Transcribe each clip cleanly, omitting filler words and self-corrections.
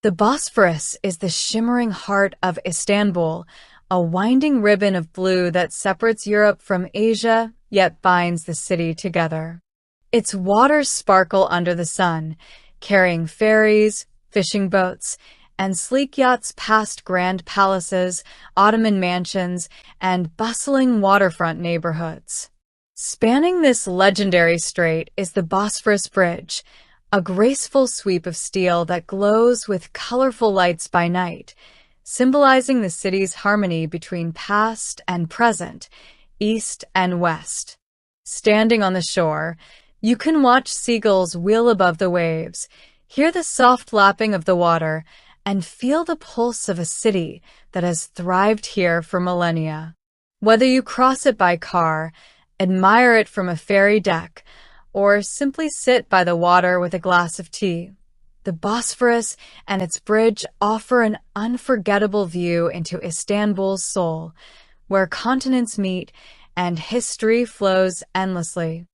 The Bosphorus is the shimmering heart of Istanbul, a winding ribbon of blue that separates Europe from Asia, yet binds the city together. Its waters sparkle under the sun, carrying ferries, fishing boats, and sleek yachts past grand palaces, Ottoman mansions, and bustling waterfront neighborhoods. Spanning this legendary strait is the Bosphorus Bridge, a graceful sweep of steel that glows with colorful lights by night, symbolizing the city's harmony between past and present, east and west. Standing on the shore, you can watch seagulls wheel above the waves, hear the soft lapping of the water, and feel the pulse of a city that has thrived here for millennia. Whether you cross it by car, admire it from a ferry deck, or simply sit by the water with a glass of tea, the Bosphorus and its bridge offer an unforgettable view into Istanbul's soul, where continents meet and history flows endlessly.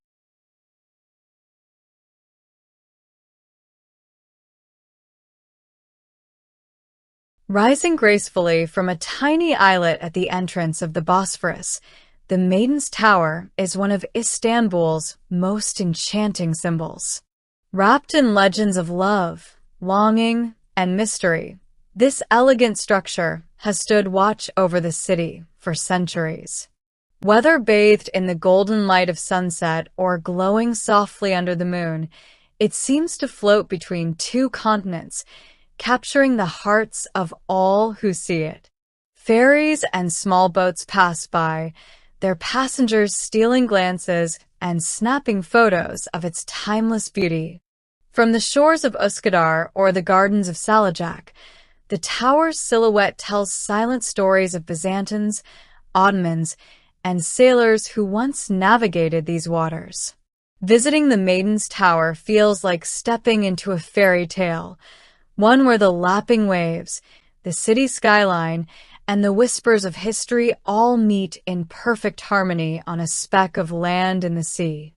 Rising gracefully from a tiny islet at the entrance of the Bosphorus, the Maiden's Tower is one of Istanbul's most enchanting symbols. Wrapped in legends of love, longing, and mystery, this elegant structure has stood watch over the city for centuries. Whether bathed in the golden light of sunset or glowing softly under the moon, it seems to float between two continents, capturing the hearts of all who see it. Ferries and small boats pass by, their passengers stealing glances and snapping photos of its timeless beauty. From the shores of Üsküdar or the gardens of Salacak, the tower's silhouette tells silent stories of Byzantines, Ottomans, and sailors who once navigated these waters. Visiting the Maiden's Tower feels like stepping into a fairy tale, one where the lapping waves, the city skyline, and the whispers of history all meet in perfect harmony on a speck of land in the sea.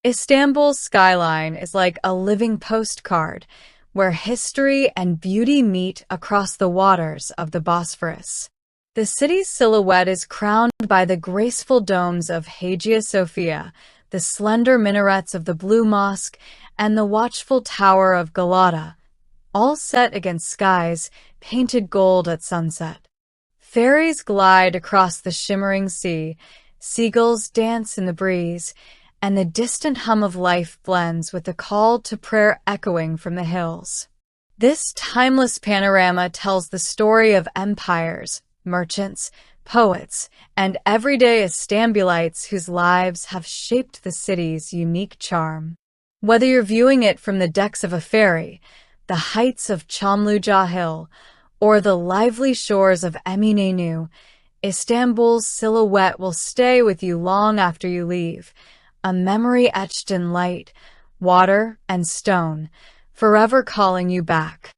Istanbul's skyline is like a living postcard, where history and beauty meet across the waters of the Bosphorus. The city's silhouette is crowned by the graceful domes of Hagia Sophia, the slender minarets of the Blue Mosque, and the watchful tower of Galata, all set against skies painted gold at sunset. Ferries glide across the shimmering sea, seagulls dance in the breeze, and the distant hum of life blends with the call to prayer echoing from the hills. This timeless panorama tells the story of empires, merchants, poets, and everyday Istanbulites whose lives have shaped the city's unique charm. Whether you're viewing it from the decks of a ferry, the heights of Çamlıca Hill, or the lively shores of Eminönü, Istanbul's silhouette will stay with you long after you leave, a memory etched in light, water, and stone, forever calling you back.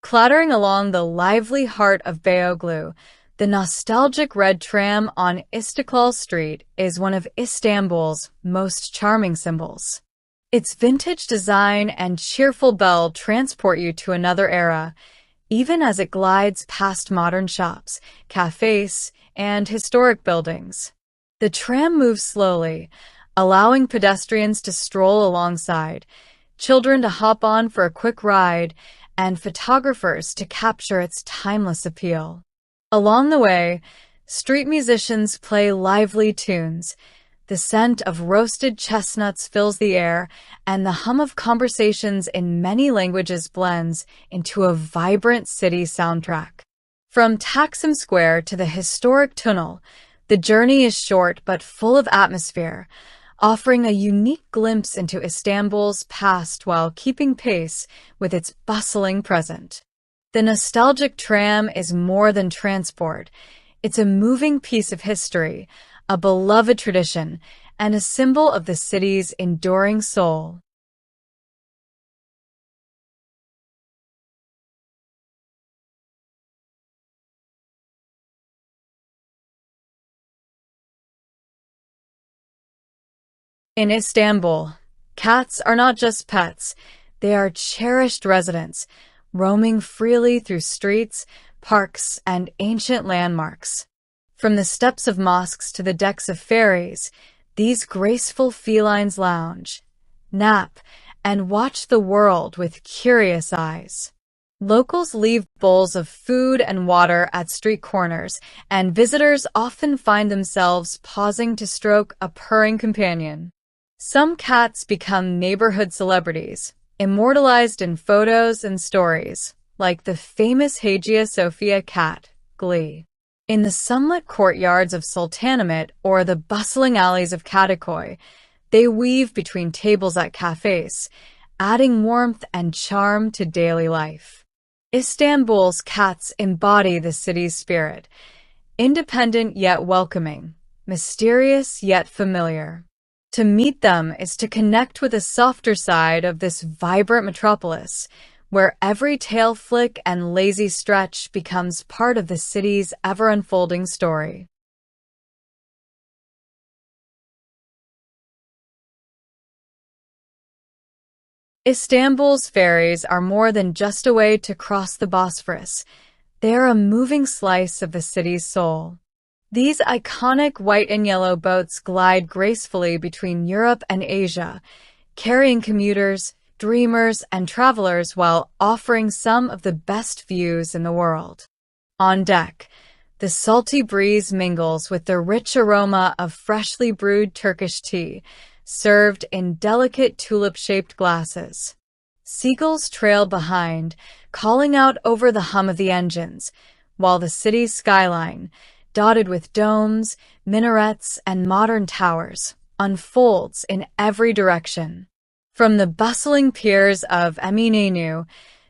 Clattering along the lively heart of Beyoğlu, the nostalgic red tram on Istiklal Street is one of Istanbul's most charming symbols. Its vintage design and cheerful bell transport you to another era, even as it glides past modern shops, cafes, and historic buildings. The tram moves slowly, allowing pedestrians to stroll alongside, children to hop on for a quick ride, and photographers to capture its timeless appeal. Along the way, street musicians play lively tunes. The scent of roasted chestnuts fills the air, and the hum of conversations in many languages blends into a vibrant city soundtrack. From Taksim Square to the historic tunnel, the journey is short but full of atmosphere, offering a unique glimpse into Istanbul's past while keeping pace with its bustling present. The nostalgic tram is more than transport. It's a moving piece of history, a beloved tradition, and a symbol of the city's enduring soul. In Istanbul, cats are not just pets, they are cherished residents, roaming freely through streets, parks, and ancient landmarks. From the steps of mosques to the decks of ferries, these graceful felines lounge, nap, and watch the world with curious eyes. Locals leave bowls of food and water at street corners, and visitors often find themselves pausing to stroke a purring companion. Some cats become neighborhood celebrities, immortalized in photos and stories, like the famous Hagia Sophia cat, Glee. In the sunlit courtyards of Sultanahmet or the bustling alleys of Kadıköy, they weave between tables at cafes, adding warmth and charm to daily life. Istanbul's cats embody the city's spirit, independent yet welcoming, mysterious yet familiar. To meet them is to connect with a softer side of this vibrant metropolis, where every tail flick and lazy stretch becomes part of the city's ever-unfolding story. Istanbul's ferries are more than just a way to cross the Bosphorus. They are a moving slice of the city's soul. These iconic white and yellow boats glide gracefully between Europe and Asia, carrying commuters, dreamers, and travelers while offering some of the best views in the world. On deck, the salty breeze mingles with the rich aroma of freshly brewed Turkish tea, served in delicate tulip-shaped glasses. Seagulls trail behind, calling out over the hum of the engines, while the city's skyline, dotted with domes, minarets, and modern towers, unfolds in every direction. From the bustling piers of Eminönü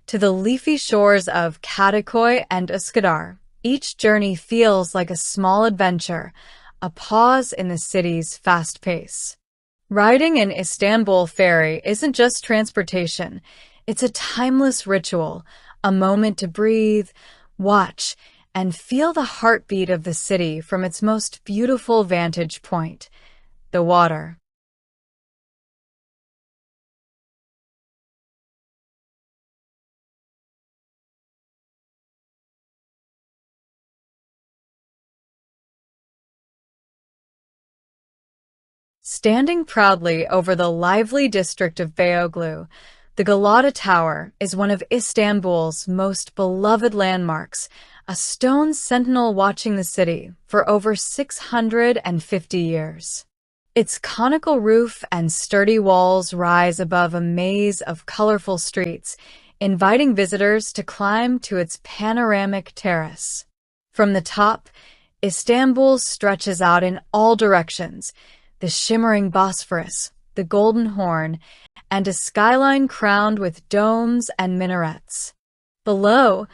to the leafy shores of Kadıköy and Üsküdar, each journey feels like a small adventure, a pause in the city's fast pace. Riding an Istanbul ferry isn't just transportation, it's a timeless ritual, a moment to breathe, watch, and feel the heartbeat of the city from its most beautiful vantage point, the water. Standing proudly over the lively district of Beyoğlu, the Galata Tower is one of Istanbul's most beloved landmarks, a stone sentinel watching the city for over 650 years. Its conical roof and sturdy walls rise above a maze of colorful streets, inviting visitors to climb to its panoramic terrace. From the top, Istanbul stretches out in all directions, the shimmering Bosphorus, the Golden Horn, and a skyline crowned with domes and minarets. Below,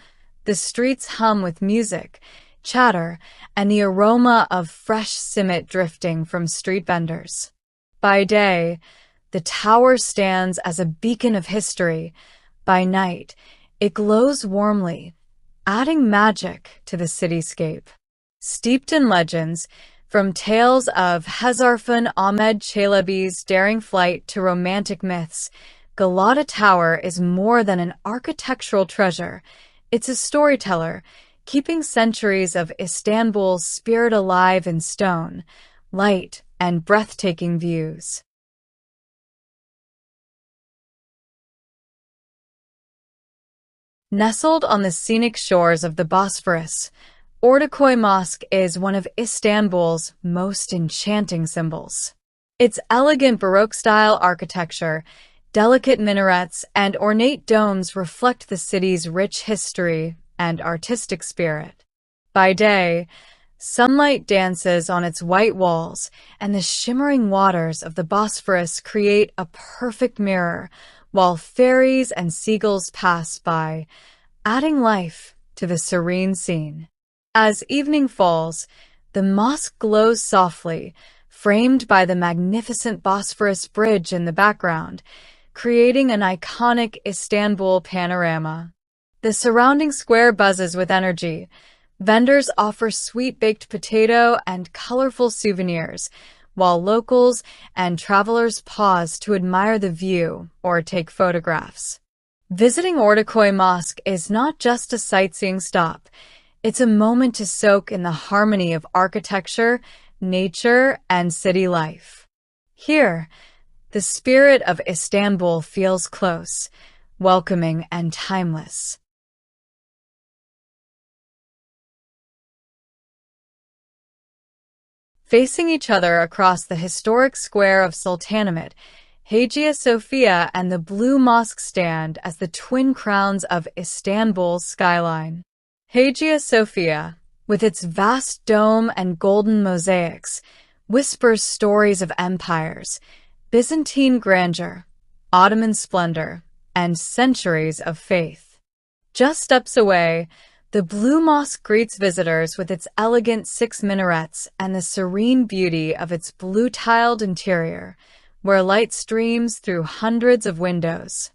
the streets hum with music, chatter, and the aroma of fresh simit drifting from street vendors. By day, the tower stands as a beacon of history. By night, it glows warmly, adding magic to the cityscape. Steeped in legends, from tales of Hezarfen Ahmed Çelebi's daring flight to romantic myths, Galata Tower is more than an architectural treasure. It's a storyteller, keeping centuries of Istanbul's spirit alive in stone, light, and breathtaking views. Nestled on the scenic shores of the Bosphorus, Ortaköy Mosque is one of Istanbul's most enchanting symbols. Its elegant Baroque-style architecture, delicate minarets, and ornate domes reflect the city's rich history and artistic spirit. By day, sunlight dances on its white walls, and the shimmering waters of the Bosphorus create a perfect mirror, while ferries and seagulls pass by, adding life to the serene scene. As evening falls, the mosque glows softly, framed by the magnificent Bosphorus Bridge in the background, creating an iconic Istanbul panorama. The surrounding square buzzes with energy. Vendors offer sweet baked potato and colorful souvenirs, while locals and travelers pause to admire the view or take photographs. Visiting Ortaköy Mosque is not just a sightseeing stop. It's a moment to soak in the harmony of architecture, nature, and city life. Here, the spirit of Istanbul feels close, welcoming, and timeless. Facing each other across the historic square of Sultanahmet, Hagia Sophia and the Blue Mosque stand as the twin crowns of Istanbul's skyline. Hagia Sophia, with its vast dome and golden mosaics, whispers stories of empires, Byzantine grandeur, Ottoman splendor, and centuries of faith. Just steps away, the Blue Mosque greets visitors with its elegant 6 minarets and the serene beauty of its blue-tiled interior, where light streams through hundreds of windows.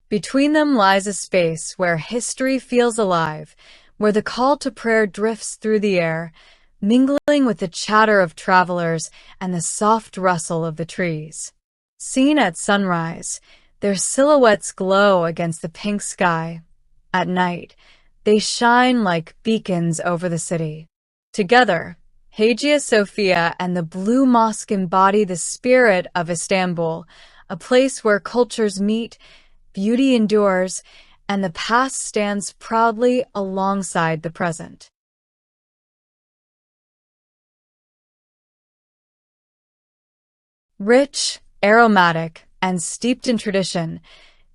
Between them lies a space where history feels alive, where the call to prayer drifts through the air, mingling with the chatter of travelers and the soft rustle of the trees. Seen at sunrise, their silhouettes glow against the pink sky. At night, they shine like beacons over the city. Together, Hagia Sophia and the Blue Mosque embody the spirit of Istanbul, a place where cultures meet, beauty endures, and the past stands proudly alongside the present. Rich, aromatic, and steeped in tradition,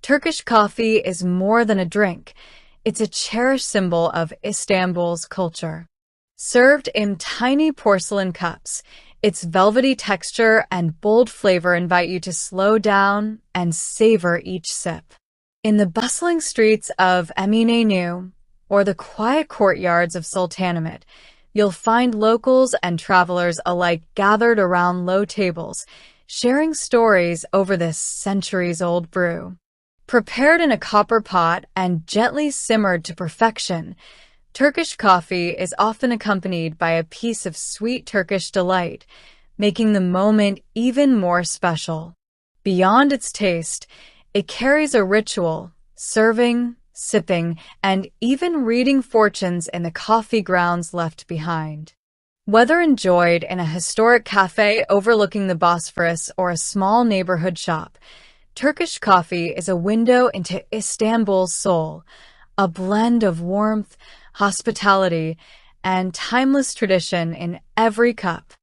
Turkish coffee is more than a drink. It's a cherished symbol of Istanbul's culture. Served in tiny porcelain cups, its velvety texture and bold flavor invite you to slow down and savor each sip. In the bustling streets of Eminönü or the quiet courtyards of Sultanahmet, you'll find locals and travelers alike gathered around low tables, sharing stories over this centuries-old brew. Prepared in a copper pot and gently simmered to perfection, Turkish coffee is often accompanied by a piece of sweet Turkish delight, making the moment even more special. Beyond its taste, it carries a ritual, serving, sipping, and even reading fortunes in the coffee grounds left behind. Whether enjoyed in a historic café overlooking the Bosphorus or a small neighborhood shop, Turkish coffee is a window into Istanbul's soul, a blend of warmth, hospitality, and timeless tradition in every cup.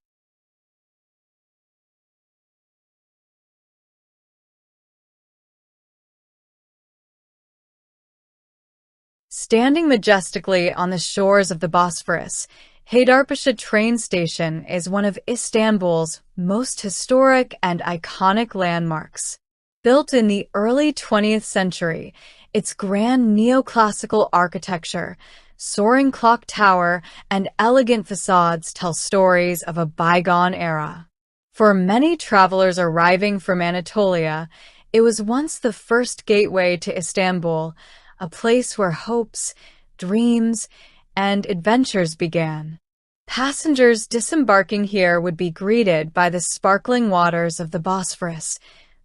Standing majestically on the shores of the Bosphorus, Haydarpaşa train station is one of Istanbul's most historic and iconic landmarks. Built in the early 20th century, its grand neoclassical architecture, soaring clock tower, and elegant facades tell stories of a bygone era. For many travelers arriving from Anatolia, it was once the first gateway to Istanbul, a place where hopes, dreams, and adventures began. Passengers disembarking here would be greeted by the sparkling waters of the Bosphorus,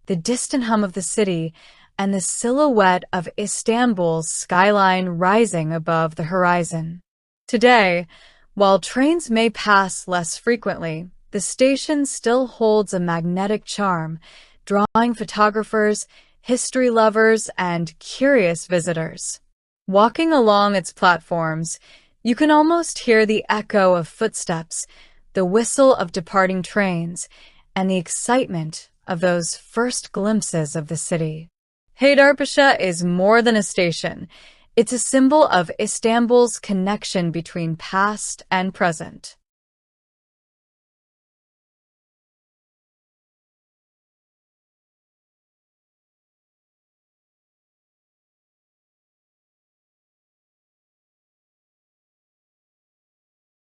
the distant hum of the city, and the silhouette of Istanbul's skyline rising above the horizon. Today, while trains may pass less frequently, the station still holds a magnetic charm, drawing photographers, history lovers, and curious visitors. Walking along its platforms, you can almost hear the echo of footsteps, the whistle of departing trains, and the excitement of those first glimpses of the city. Haydarpaşa is more than a station. It's a symbol of Istanbul's connection between past and present.